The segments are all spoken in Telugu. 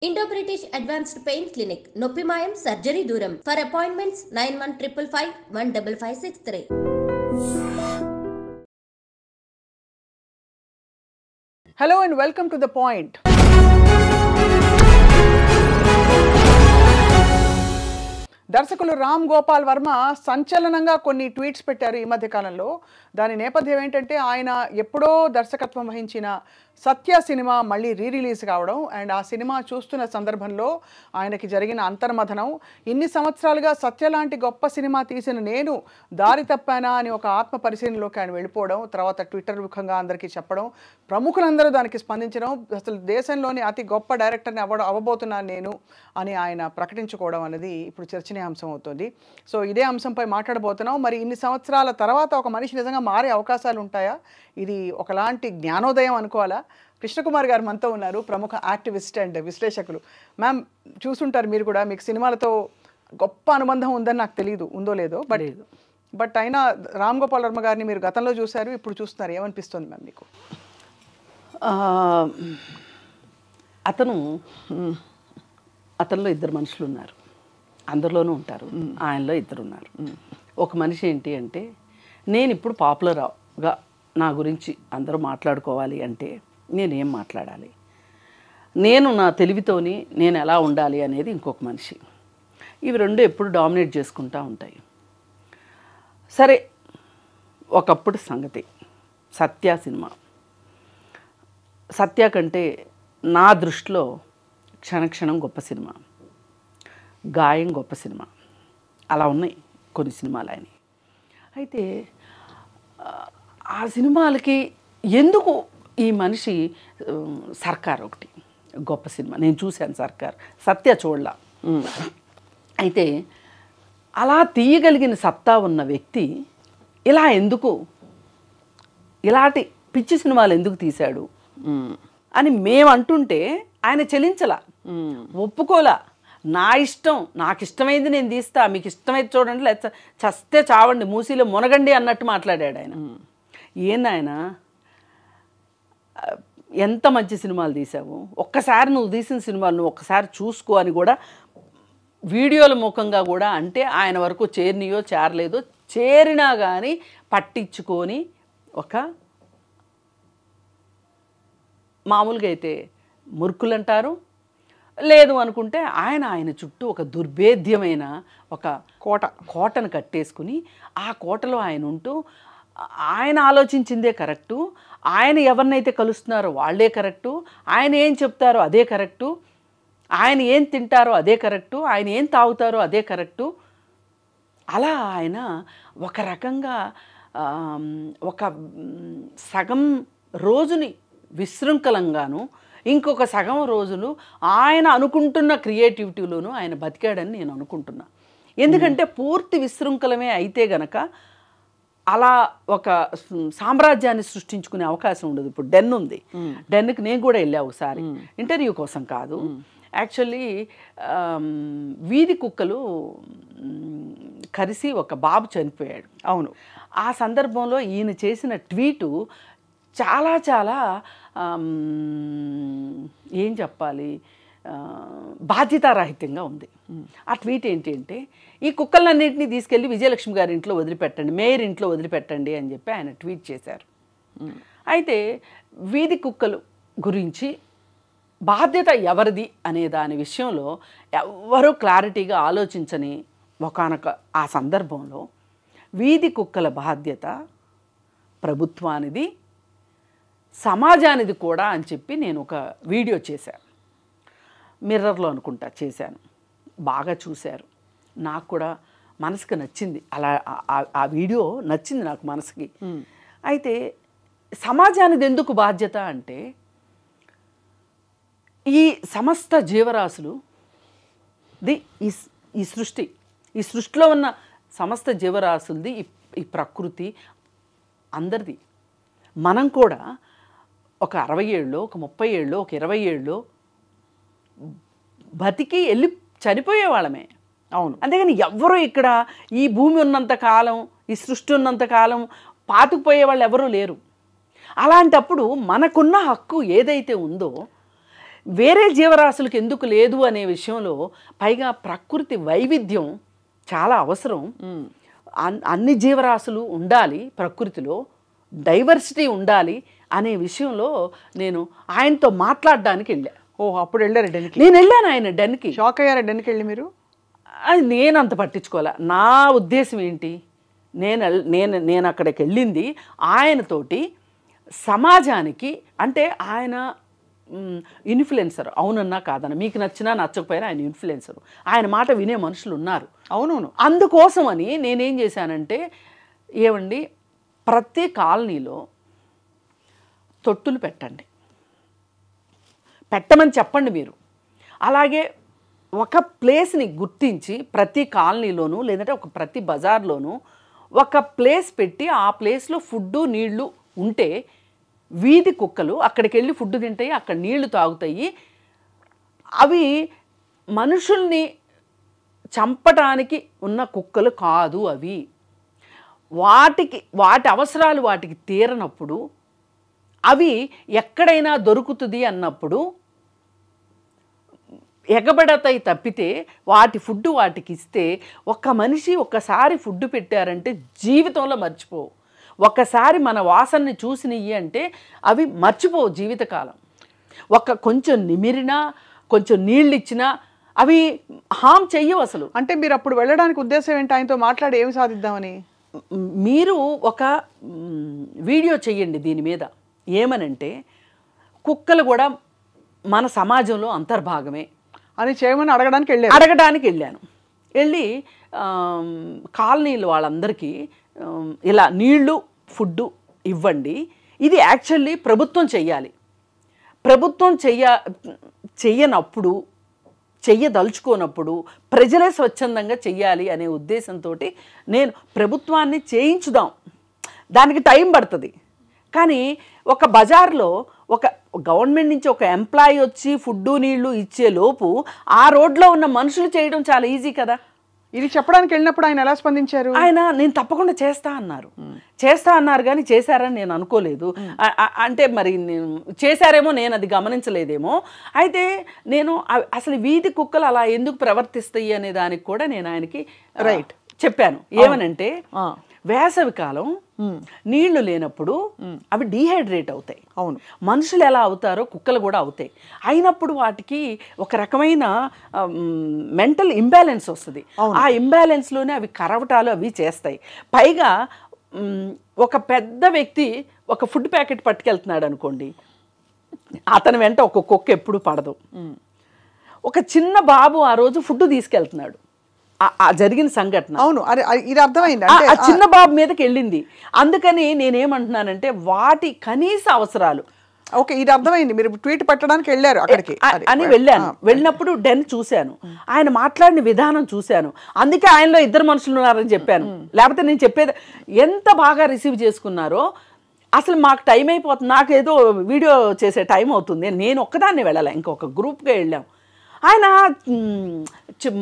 Indo-British Advanced Pain Clinic, Noppimayam Surgery Duram. For appointments 9155 15563. Hello and welcome to The Point. దర్శకులు రామ్ గోపాల్ వర్మ సంచలనంగా కొన్ని ట్వీట్స్ పెట్టారు ఈ మధ్య కాలంలో. దాని నేపథ్యం ఏంటంటే ఆయన ఎప్పుడో దర్శకత్వం వహించిన సత్య సినిమా మళ్ళీ రిలీజ్ కావడం అండ్ ఆ సినిమా చూస్తున్న సందర్భంలో ఆయనకి జరిగిన అంతర్మథనం, ఇన్ని సంవత్సరాలుగా సత్య లాంటి గొప్ప సినిమా తీసిన నేను దారి తప్పానా అని ఒక ఆత్మ పరిశీలనలోకి ఆయన వెళ్ళిపోవడం, తర్వాత ట్విట్టర్ ముఖంగా అందరికీ చెప్పడం, ప్రముఖులందరూ దానికి స్పందించడం, అసలు దేశంలోని అతి గొప్ప డైరెక్టర్ని అవ్వబోతున్నాను నేను అని ఆయన ప్రకటించుకోవడం అనేది ఇప్పుడు చర్చనీయాంశం అవుతుంది. సో ఇదే అంశంపై మాట్లాడబోతున్నాం. మరి ఇన్ని సంవత్సరాల తర్వాత ఒక మనిషి నిజంగా మారే అవకాశాలు ఉంటాయా? ఇది ఒకలాంటి జ్ఞానోదయం అనుకోవాలా? కృష్ణకుమార్ గారు మనతో ఉన్నారు, ప్రముఖ యాక్టివిస్ట్ అండ్ విశ్లేషకులు. మ్యామ్, చూసుంటారు మీరు కూడా, మీకు సినిమాలతో గొప్ప అనుబంధం ఉందని నాకు తెలియదు, ఉందో లేదో, బట్ అయినా రామ్ గోపాల్ వర్మ గారిని మీరు గతంలో చూశారు, ఇప్పుడు చూస్తున్నారు, ఏమనిపిస్తుంది మ్యామ్ మీకు? అతనిలో ఇద్దరు మనుషులు ఉన్నారు, అందరిలోనూ ఉంటారు, ఆయనలో ఇద్దరు ఉన్నారు. ఒక మనిషి ఏంటి అంటే, నేను ఇప్పుడు పాపులర్గా నా గురించి అందరూ మాట్లాడుకోవాలి అంటే నేనేం మాట్లాడాలి, నేను నా తెలివితోని నేను ఎలా ఉండాలి అనేది ఇంకొక మనిషి. ఇవి రెండు ఎప్పుడు డామినేట్ చేసుకుంటూ ఉంటాయి. సరే, ఒకప్పుడు సంగతి సత్య సినిమా. సత్య కంటే నా దృష్టిలో క్షణక్షణం గొప్ప సినిమా, గాయం గొప్ప సినిమా, అలా ఉన్నాయి కొన్ని సినిమాలు ఆయన. అయితే ఆ సినిమాలకి ఎందుకు ఈ మనిషి సర్కార్ ఒకటి గొప్ప సినిమా, నేను చూశాను సర్కార్, సత్య చూడలా. అయితే అలా తీయగలిగిన సత్తా ఉన్న వ్యక్తి ఇలా ఎందుకు, ఇలాంటి పిచ్చి సినిమాలు ఎందుకు తీశాడు అని మేము అంటుంటే ఆయన చెలించలా, ఒప్పుకోలా. నా ఇష్టం, నాకు ఇష్టమైంది నేను తీస్తా, మీకు ఇష్టమైతే చూడండి, లేదా చస్తే చావండి, మూసీలో మునగండి అన్నట్టు మాట్లాడాడు ఆయన. ఏందాయన, ఎంత మంచి సినిమాలు తీసావు, ఒక్కసారి నువ్వు తీసిన సినిమాలు నువ్వు ఒక్కసారి చూసుకో అని కూడా వీడియోల ముఖంగా కూడా అంటే ఆయన వరకు చేరినయో చేరలేదో, చేరినా కానీ పట్టించుకొని ఒక మామూలుగా అయితే మురుకులు అంటారు, లేదు అనుకుంటే ఆయన చుట్టూ ఒక దుర్భేద్యమైన ఒక కోటను కట్టేసుకుని ఆ కోటలో ఆయన ఉంటూ ఆయన ఆలోచించిందే కరెక్టు, ఆయన ఎవరినైతే కలుస్తున్నారో వాళ్ళే కరెక్టు, ఆయన ఏం చెప్తారో అదే కరెక్టు, ఆయన ఏం తింటారో అదే కరెక్టు, ఆయన ఏం తాగుతారో అదే కరెక్టు. అలా ఆయన ఒక రకంగా ఒక సగం రోజుని విశృంఖలంగాను, ఇంకొక సగం రోజులు ఆయన అనుకుంటున్న క్రియేటివిటీలోనూ ఆయన బతికాడని నేను అనుకుంటున్నా. ఎందుకంటే పూర్తి విశృంఖలమే అయితే గనక అలా ఒక సామ్రాజ్యాన్ని సృష్టించుకునే అవకాశం ఉండదు. ఇప్పుడు డెన్ ఉంది, డెన్కి నేను కూడా వెళ్ళా ఒకసారి, ఇంటర్వ్యూ కోసం కాదు, యాక్చువల్లీ వీధి కుక్కలు కరిసి ఒక బాబు చనిపోయాడు. అవును, ఆ సందర్భంలో ఈయన చేసిన ట్వీటు చాలా చాలా ఏం చెప్పాలి, బాధ్యతారాహిత్యంగా ఉంది. ఆ ట్వీట్ ఏంటి అంటే, ఈ కుక్కలన్నింటినీ తీసుకెళ్ళి విజయలక్ష్మి గారి ఇంట్లో వదిలిపెట్టండి, మేయర్ ఇంట్లో వదిలిపెట్టండి అని చెప్పి ఆయన ట్వీట్ చేశారు. అయితే వీధి కుక్కలు గురించి బాధ్యత ఎవరిది అనే దాని విషయంలో ఎవ్వరూ క్లారిటీగా ఆలోచించని ఒకానొక ఆ సందర్భంలో వీధి కుక్కల బాధ్యత ప్రభుత్వానిది, సమాజానిది కూడా అని చెప్పి నేను ఒక వీడియో చేశాను, మిర్రర్లో అనుకుంటా చేశాను, బాగా చూశారు, నాకు కూడా మనసుకు నచ్చింది, అలా ఆ వీడియో నచ్చింది నాకు మనసుకి. అయితే సమాజానిది ఎందుకు బాధ్యత అంటే, ఈ సమస్త జీవరాశులుది ఈ సృష్టిలో ఉన్న సమస్త జీవరాశులది ఈ ప్రకృతి అందరిది. మనం కూడా ఒక 60 ఏళ్ళలో, ఒక 30 ఏళ్ళలో, ఒక 20 ఏళ్ళలో బతికి వెళ్ళి చనిపోయేవాళ్ళమే. అవును, అంతేగాని ఎవ్వరూ ఇక్కడ ఈ భూమి ఉన్నంతకాలం, ఈ సృష్టి ఉన్నంతకాలం పాతుకుపోయే వాళ్ళు ఎవరూ లేరు. అలాంటప్పుడు మనకున్న హక్కు ఏదైతే ఉందో, వేరే జీవరాశులకు ఎందుకు లేదు అనే విషయంలో, పైగా ప్రకృతి వైవిధ్యం చాలా అవసరం. అన్ని జీవరాశులు ఉండాలి ప్రకృతిలో, డైవర్సిటీ ఉండాలి అనే విషయంలో నేను ఆయనతో మాట్లాడడానికి వెళ్ళా. ఓహ్, అప్పుడు వెళ్ళారు డెన్కి? నేను వెళ్ళాను ఆయన డెన్కి. షాక్ అయ్యారా డెన్కి వెళ్ళి మీరు? అది నేను అంత పట్టించుకోలే. నా ఉద్దేశం ఏంటి, నేను అక్కడికి వెళ్ళింది ఆయనతోటి సమాజానికి, అంటే ఆయన ఇన్ఫ్లుయెన్సర్, అవునన్నా కాదన్నా, మీకు నచ్చినా నచ్చకపోయినా ఆయన ఇన్ఫ్లుయెన్సర్, ఆయన మాట వినే మనుషులు ఉన్నారు. అవునవును. అందుకోసమని నేనేం చేశానంటే, ఏమండి ప్రతి కాలనీలో తొట్టులు పెట్టమని చెప్పండి మీరు. అలాగే ఒక ప్లేస్ని గుర్తించి ప్రతి కాలనీలోనూ లేదంటే ప్రతి బజార్లోనూ ఒక ప్లేస్ పెట్టి ఆ ప్లేస్లో ఫుడ్డు నీళ్లు ఉంటే వీధి కుక్కలు అక్కడికి వెళ్ళి ఫుడ్ తింటాయి, అక్కడ నీళ్లు తాగుతాయి. అవి మనుషుల్ని చంపటానికి ఉన్న కుక్కలు కాదు. అవి వాటి అవసరాలు వాటికి తీరనప్పుడు, అవి ఎక్కడైనా దొరుకుతుంది అన్నప్పుడు ఎగబడతాయి తప్పితే వాటి ఫుడ్ వాటికి ఇస్తే, ఒక మనిషి ఒక్కసారి ఫుడ్ పెట్టారంటే జీవితంలో మర్చిపోవు. ఒక్కసారి మన వాసనని చూసినవి అంటే అవి మర్చిపోవు జీవితకాలం. కొంచెం నిమిరినా కొంచెం నీళ్ళు ఇచ్చినా అవి హామ్ చెయ్యవు అసలు. అంటే మీరు అప్పుడు వెళ్ళడానికి ఉద్దేశం ఏంటి? ఆయనతో మాట్లాడి ఏమి సాధిద్దామని? మీరు ఒక వీడియో చెయ్యండి దీని మీద. ఏమనంటే, కుక్కలు కూడా మన సమాజంలో అంతర్భాగమే అని చేయమని అడగడానికి వెళ్ళాను. వెళ్ళి కాలనీలు వాళ్ళందరికీ ఇలా నీళ్లు ఫుడ్డు ఇవ్వండి. ఇది యాక్చువల్లీ ప్రభుత్వం చెయ్యాలి. ప్రభుత్వం చెయ్యనప్పుడు, చెయ్యదలుచుకోనప్పుడు ప్రజలే స్వచ్ఛందంగా చెయ్యాలి అనే ఉద్దేశంతో నేను ప్రభుత్వాన్ని చేయించుదాం, దానికి టైం పడుతుంది. కానీ ఒక బజార్లో ఒక గవర్నమెంట్ నుంచి ఒక ఎంప్లాయీ వచ్చి ఫుడ్డు నీళ్లు ఇచ్చే లోపు ఆ రోడ్లో ఉన్న మనుషులు చేయడం చాలా ఈజీ కదా. ఇది చెప్పడానికి వెళ్ళినప్పుడు ఆయన ఎలా స్పందించారు? ఆయన నేను తప్పకుండా చేస్తా అన్నారు కానీ చేశారని నేను అనుకోలేదు. అంటే మరి చేశారేమో, నేను అది గమనించలేదేమో. అయితే నేను అసలు వీధి కుక్కలు అలా ఎందుకు ప్రవర్తిస్తాయి అనే దానికి కూడా నేను ఆయనకి చెప్పాను. ఏమనంటే, వేసవి కాలం నీళ్లు లేనప్పుడు అవి డీహైడ్రేట్ అవుతాయి. అవును, మనుషులు ఎలా అవుతారో కుక్కలు కూడా అవుతాయి. అయినప్పుడు వాటికి ఒక రకమైన మెంటల్ ఇంబ్యాలెన్స్ వస్తుంది. ఆ ఇంబ్యాలెన్స్లోనే అవి కరవటాలు అవి చేస్తాయి. పైగా ఒక పెద్ద వ్యక్తి ఒక ఫుడ్ ప్యాకెట్ పట్టుకెళ్తున్నాడు అనుకోండి, అతని వెంట ఒక కుక్క ఎప్పుడు పడదు. ఒక చిన్న బాబు ఆ రోజు ఫుడ్ తీసుకెళ్తున్నాడు, జరిగిన సంఘటన. అవును, ఇది అర్థమైంది. ఆ చిన్న బాబు మీదకి వెళ్ళింది. అందుకని నేనేమంటున్నానంటే, వాటి కనీస అవసరాలు. ఓకే, ఇది అర్థమైంది. మీరు ట్వీట్ పెట్టడానికి వెళ్ళారు అక్కడికి అని వెళ్ళాను. వెళ్ళినప్పుడు డెన్ చూశాను, ఆయన మాట్లాడిన విధానం చూశాను. అందుకే ఆయనలో ఇద్దరు మనుషులు ఉన్నారని చెప్పాను. లేకపోతే నేను చెప్పేది ఎంత బాగా రిసీవ్ చేసుకున్నారో. అసలు మాకు టైం అయిపోతుంది, నాకు ఏదో వీడియో చేసే టైం అవుతుంది. నేను ఒక్కదాన్ని వెళ్ళాలి, ఇంకొక గ్రూప్గా వెళ్ళాం. ఆయన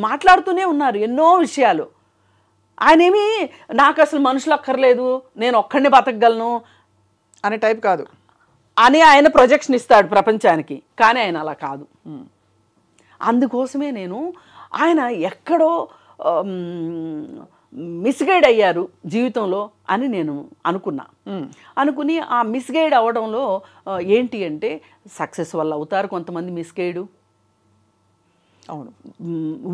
మాట్లాడుతూనే ఉన్నారు ఎన్నో విషయాలు. ఆయనేమి నాకు అసలు మనుషులు అక్కర్లేదు, నేను ఒక్కడిని బతకగలను అనే టైప్ కాదు అని ఆయన ప్రొజెక్షన్ ఇస్తాడు ప్రపంచానికి. కానీ ఆయన అలా కాదు. అందుకోసమే నేను ఆయన ఎక్కడో మిస్గైడ్ అయ్యారు జీవితంలో అని నేను అనుకుని ఆ మిస్గైడ్ అవ్వడంలో ఏంటి అంటే, సక్సెస్ వల్ల అవుతారు కొంతమంది మిస్గైడు. అవును,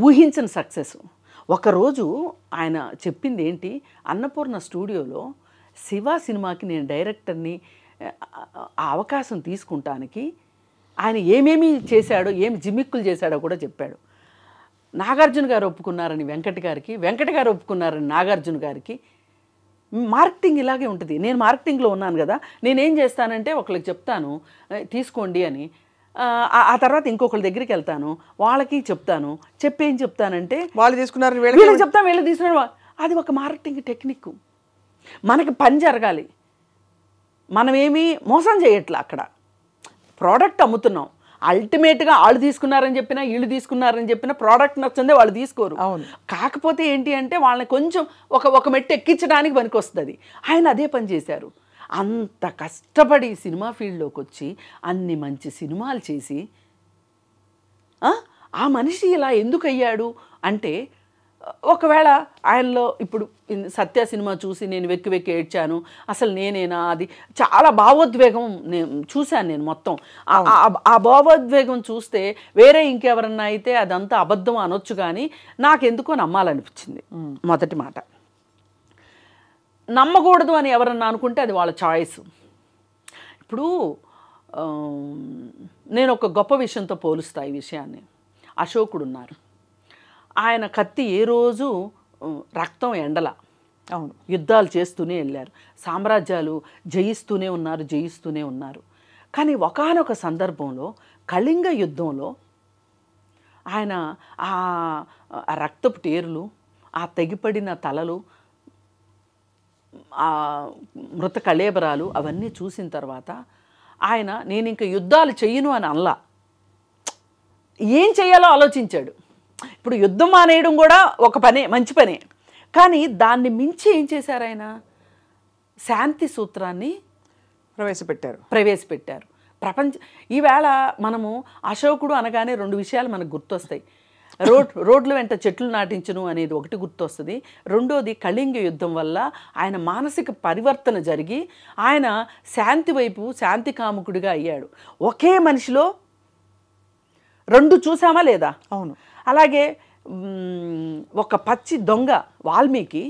ఊహించిన సక్సెస్. ఒకరోజు ఆయన చెప్పింది ఏంటి, అన్నపూర్ణ స్టూడియోలో శివ సినిమాకి నేను డైరెక్టర్ని ఆ అవకాశం తీసుకుంటానికి ఆయన ఏమేమి చేశాడో, ఏమి జిమ్మిక్కులు చేశాడో కూడా చెప్పాడు. నాగార్జున గారు ఒప్పుకున్నారని వెంకట గారు ఒప్పుకున్నారని నాగార్జున గారికి. మార్కెటింగ్ ఇలాగే ఉంటుంది. నేను మార్కెటింగ్లో ఉన్నాను కదా, నేనేం చేస్తానంటే ఒకరికి చెప్తాను తీసుకోండి అని, ఆ తర్వాత ఇంకొకరి దగ్గరికి వెళ్తాను, వాళ్ళకి చెప్తాను, ఏం చెప్తానంటే వాళ్ళు తీసుకున్నారు, వీళ్ళు చెప్తాను, వీళ్ళు తీసుకున్నారు. అది ఒక మార్కెటింగ్ టెక్నిక్. మనకి పని జరగాలి, మనమేమీ మోసం చేయట్లా. అక్కడ ప్రోడక్ట్ అమ్ముతున్నాం. అల్టిమేట్గా వాళ్ళు తీసుకున్నారని చెప్పినా, వీళ్ళు తీసుకున్నారని చెప్పినా ప్రోడక్ట్ నచ్చిందే వాళ్ళు తీసుకోరు. కాకపోతే ఏంటి అంటే, వాళ్ళని కొంచెం ఒక మెట్టు ఎక్కించడానికి పనికి వస్తుంది. ఆయన అదే పని చేశారు. అంత కష్టపడి సినిమా ఫీల్డ్లోకి వచ్చి అన్ని మంచి సినిమాలు చేసి ఆ మనిషి ఇలా ఎందుకు అయ్యాడు అంటే, ఒకవేళ ఆయనలో ఇప్పుడు సత్య సినిమా చూసి నేను వెక్కి వెక్కి ఏడ్చాను, అసలు నేనేనా, అది చాలా భావోద్వేగం నేను చూశాను. నేను మొత్తం ఆ భావోద్వేగం చూస్తే వేరే ఇంకెవరన్నా అయితే అదంతా అబద్ధం అనొచ్చు, కానీ నాకెందుకో నమ్మాలనిపించింది. మొదటి మాట, నమ్మకూడదు అని ఎవరన్నా అనుకుంటే అది వాళ్ళ చాయిస్. ఇప్పుడు నేను ఒక గొప్ప విషయంతో పోలుస్తా ఈ విషయాన్ని. అశోకుడు ఉన్నారు, ఆయన కత్తి ఏ రోజు రక్తం ఎండల, అవును, యుద్ధాలు చేస్తూనే వెళ్ళారు, సామ్రాజ్యాలు జయిస్తూనే ఉన్నారు. కానీ ఒకానొక సందర్భంలో కళింగ యుద్ధంలో ఆయన ఆ రక్తపు టేరులు, ఆ తెగిపడిన తలలు, ఆ మృత కళేబరాలు అవన్నీ చూసిన తర్వాత ఆయన నేను ఇంక యుద్ధాలు చెయ్యను అని అనలా, ఏం చేయాలో ఆలోచించాడు. ఇప్పుడు యుద్ధం మానేయడం కూడా ఒక పనే, మంచి పనే, కానీ దాన్ని మించి ఏం చేశారు ఆయన, శాంతి సూత్రాన్ని ప్రవేశపెట్టారు. ఈవేళ మనము అశోకుడు అనగానే రెండు విషయాలు మనకు గుర్తొస్తాయి. రోడ్ల వెంట చెట్లు నాటించను అనేది ఒకటి గుర్తొస్తుంది, రెండోది కళింగ యుద్ధం వల్ల ఆయన మానసిక పరివర్తన జరిగి ఆయన శాంతి వైపు శాంతి కాముకుడిగా అయ్యాడు. ఒకే మనిషిలో రెండు చూసామా లేదా? అవును. అలాగే ఒక పచ్చి దొంగ వాల్మీకి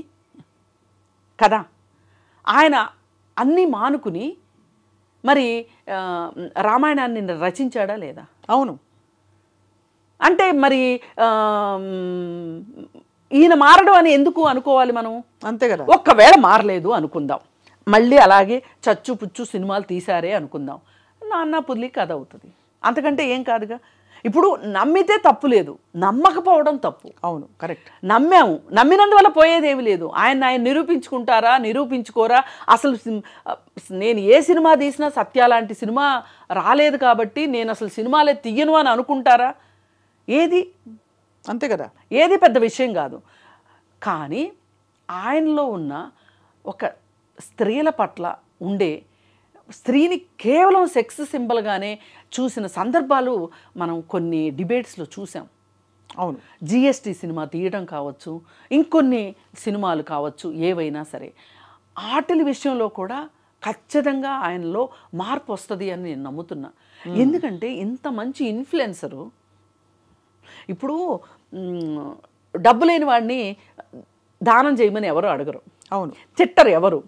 కదా, ఆయన అన్నీ మానుకుని మరి రామాయణాన్ని రచించాడా లేదా? అవును. అంటే మరి ఈయన మారడం అని ఎందుకు అనుకోవాలి మనం? అంతే కదా. ఒక్కవేళ మారలేదు అనుకుందాం, మళ్ళీ అలాగే చచ్చు పుచ్చు సినిమాలు తీసారే అనుకుందాం, నాన్న పుల్లి కథ అవుతుంది, అంతకంటే ఏం కాదుగా. ఇప్పుడు నమ్మితే తప్పు లేదు, నమ్మకపోవడం తప్పు. అవును, కరెక్ట్. నమ్మినందువల్ల పోయేదేమి లేదు. ఆయన నిరూపించుకుంటారా, నిరూపించుకోరా? అసలు నేను ఏ సినిమా తీసినా సత్య లాంటి సినిమా రాలేదు కాబట్టి నేను అసలు సినిమాలే తీయను అని అనుకుంటారా? ఏది అంతే కదా, ఏది పెద్ద విషయం కాదు. కానీ ఆయనలో ఉన్న ఒక స్త్రీల పట్ల ఉండే, స్త్రీని కేవలం సెక్స్ సింబల్గానే చూసిన సందర్భాలు మనం కొన్ని డిబేట్స్లో చూసాం. అవును. జిఎస్టీ సినిమా తీయడం కావచ్చు, ఇంకొన్ని సినిమాలు కావచ్చు, ఏవైనా సరే ఆటల విషయంలో కూడా ఖచ్చితంగా ఆయనలో మార్పు వస్తుంది అని నేను నమ్ముతున్నా. ఎందుకంటే ఇంత మంచి ఇన్ఫ్లుయెన్సరు, ఇప్పుడు డబ్బు లేని వాడిని దానం చేయమని ఎవరు అడగరు. అవును. తిట్టరు ఎవరు.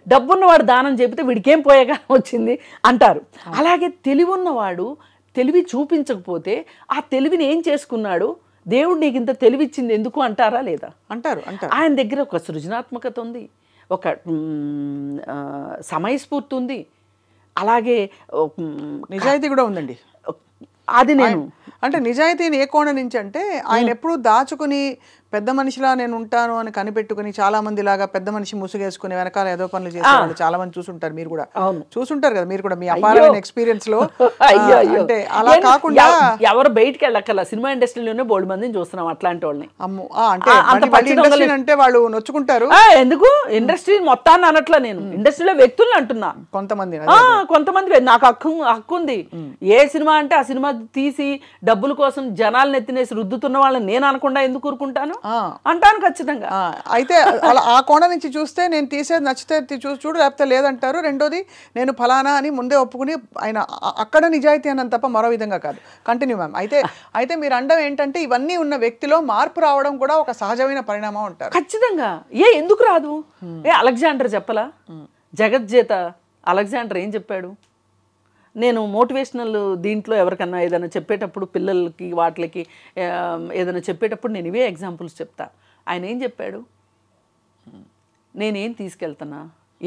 డబ్బున్నవాడు దానం చెబితే వీడికేం పోయేగా వచ్చింది అంటారు. అలాగే తెలివి ఉన్నవాడు తెలివి చూపించకపోతే ఆ తెలివిని ఏం చేసుకున్నాడు, దేవుడు నీకు ఇంత తెలివిచ్చింది ఎందుకు అంటారా లేదా? అంటారు. ఆయన దగ్గర ఒక సృజనాత్మకత ఉంది, ఒక సమయస్ఫూర్తి ఉంది, అలాగే నిజాయితీ కూడా ఉందండి. అది నేను అంటే నిజాయితీని ఏ కోణ నుంచి అంటే ఆయన ఎప్పుడు దాచుకుని పెద్ద మనిషిలా నేను ఉంటాను అని కనిపెట్టుకుని చాలా మంది లాగా పెద్ద మనిషి ముసుగేసుకుని వెనకాల ఏదో పనులు చేసేవాళ్ళు చాలా మంది చూసుంటారు. మీరు కూడా చూసుంటారు కదా, మీరు కూడా మీ అపారమైన ఎక్స్పీరియన్స్ లో. అంటే అలా కాకుండా ఎవరు బయటికి వెళ్ళక్కల, సినిమా ఇండస్ట్రీలోనే బోల్డ్ మందిని చూస్తున్నాం అట్లాంటి వాళ్ళని. అంటే వాళ్ళు నొచ్చుకుంటారు. ఎందుకు ఇండస్ట్రీ మొత్తాన్ని అనట్లా, నేను ఇండస్ట్రీలో వ్యక్తులను అంటున్నా. కొంతమంది నాకు హక్కు ఉంది. ఏ సినిమా అంటే ఆ సినిమా తీసి డబ్బుల కోసం జనాలను ఎత్తినేసి రుద్దుతున్న వాళ్ళని నేను అనకుండా ఎందుకు ఊరుకుంటాను అంటాను ఖచ్చితంగా. అయితే అలా ఆ కోణ నుంచి చూస్తే నేను తీసేది నచ్చితే చూడు లేకపోతే లేదంటారు. రెండోది నేను ఫలానా అని ముందే ఒప్పుకుని ఆయన అక్కడ నిజాయితీ అన్నంత తప్ప మరో విధంగా కాదు. Continue ma'am. అయితే మీరు అండం ఏంటంటే ఇవన్నీ ఉన్న వ్యక్తిలో మార్పు రావడం కూడా ఒక సహజమైన పరిణామం అంటారు. ఖచ్చితంగా. ఎందుకు రాదు? అలెగ్జాండర్ చెప్పలా? జగజ్జేత అలెగ్జాండర్ ఏం చెప్పాడు? నేను మోటివేషనల్ దీంట్లో ఎవరికన్నా ఏదైనా చెప్పేటప్పుడు, పిల్లలకి వాటికి ఏదైనా చెప్పేటప్పుడు నేను ఇవే ఎగ్జాంపుల్స్ చెప్తా. ఆయన ఏం చెప్పాడు? నేనేం తీసుకెళ్తున్నా,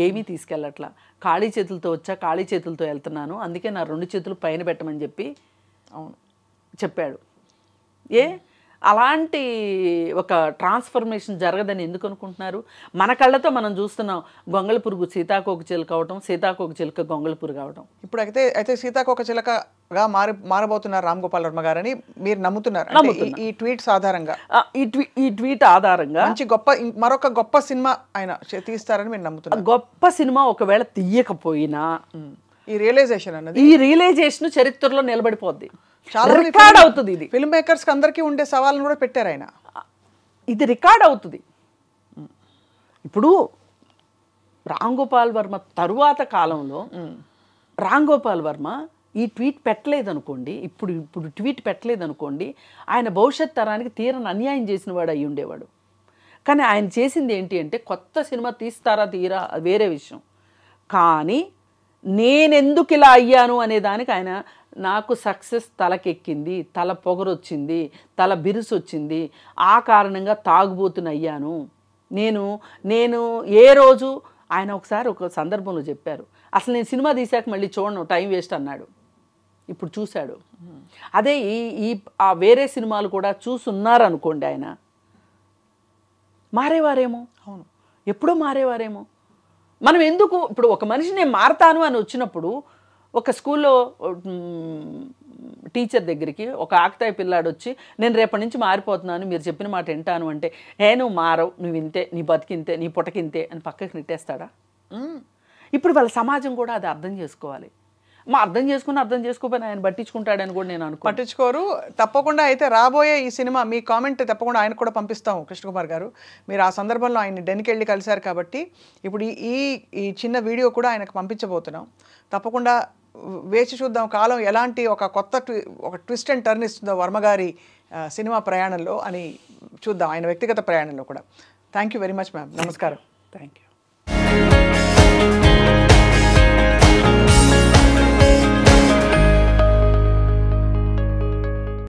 ఏమీ తీసుకెళ్ళట్లా, ఖాళీ చేతులతో వచ్చా, ఖాళీ చేతులతో వెళ్తున్నాను, అందుకే నా 2 చేతులు పైన పెట్టమని చెప్పి చెప్పాడు. అలాంటి ఒక ట్రాన్స్ఫర్మేషన్ జరగదని ఎందుకు అనుకుంటున్నారు? మన కళ్ళతో మనం చూస్తున్నాం, గొంగళ పురుగు సీతాకోక చిలుక అవటం, సీతాకోక చిలుక గొంగళ పురుగు అవటం. ఇప్పుడు అయితే సీతాకోక చిలుకగా మారబోతున్నారు రామ్ గోపాల్ వర్మ గారని మీరు నమ్ముతున్నారు? ఈ ట్వీట్స్ ఆధారంగా, ఈ ట్వీట్ ఆధారంగా మరొక గొప్ప సినిమా ఆయన తీస్తారని మీరు నమ్ముతున్నారు? గొప్ప సినిమా ఒకవేళ తీయకపోయినా ఈ రియలైజేషన్ అన్నది ఈ రియలైజేషన్ చరిత్రలో నిలబడిపోద్ది, చాలా రికార్డ్ అవుతుంది. ఇది ఫిల్మ్ మేకర్స్కి అందరికీ ఉండే సవాళ్ళను కూడా పెట్టారు ఆయన. ఇది రికార్డ్ అవుతుంది. ఇప్పుడు రామ్ గోపాల్ వర్మ తరువాత కాలంలో రామ్ గోపాల్ వర్మ ఈ ట్వీట్ పెట్టలేదనుకోండి, ఇప్పుడు ట్వీట్ పెట్టలేదనుకోండి, ఆయన భవిష్యత్ తరానికి తీరని అన్యాయం చేసిన వాడు అయి ఉండేవాడు. కానీ ఆయన చేసింది ఏంటి అంటే, కొత్త సినిమా తీస్తారా తీరా అది వేరే విషయం, కానీ నేనెందుకు ఇలా అయ్యాను అనే దానికి ఆయన నాకు సక్సెస్ తలకెక్కింది, తల పొగరొచ్చింది, తల బిరుసు వచ్చింది, ఆ కారణంగా తాగుబోతుని అయ్యాను నేను ఏ రోజు. ఆయన ఒకసారి ఒక సందర్భంలో చెప్పారు, అసలు నేను సినిమా తీసాక మళ్ళీ చూడను, టైం వేస్ట్ అన్నాడు. ఇప్పుడు చూశాడు. అదే ఆ వేరే సినిమాలు కూడా చూసున్నారనుకోండి, ఆయన మారేవారేమో. అవును, ఎప్పుడో మారేవారేమో. మనం ఎందుకు ఇప్పుడు ఒక మనిషి నేను మారతాను అని వచ్చినప్పుడు, ఒక స్కూల్లో టీచర్ దగ్గరికి ఒక ఆకతాయి పిల్లాడు వచ్చి నేను రేపటి నుంచి మారిపోతున్నాను, మీరు చెప్పిన మాట వింటాను అంటే, నువ్వు మారవు, నువ్వు ఇంతే, నీ బతికింతే, నీ పుటకింతే అని పక్కకి నెట్టేస్తాడా? ఇప్పుడు వాళ్ళ సమాజం కూడా అది అర్థం చేసుకోవాలి. అర్థం చేసుకోకపోయినా ఆయన పట్టించుకుంటాడని కూడా నేను పట్టించుకోరు. తప్పకుండా అయితే రాబోయే ఈ సినిమా మీ కామెంట్ తప్పకుండా ఆయనకు కూడా పంపిస్తాము. కృష్ణకుమార్ గారు, మీరు ఆ సందర్భంలో ఆయన డెన్కి వెళ్ళి కలిశారు కాబట్టి ఇప్పుడు ఈ చిన్న వీడియో కూడా ఆయనకు పంపించబోతున్నాం. తప్పకుండా వేచి చూద్దాం కాలం ఎలాంటి ఒక కొత్త ట్విస్ట్ అండ్ టర్న్ ఇస్తుందో వర్మగారి సినిమా ప్రయాణంలో అని చూద్దాం, ఆయన వ్యక్తిగత ప్రయాణంలో కూడా. Thank you very much ma'am. నమస్కారం. Thank you.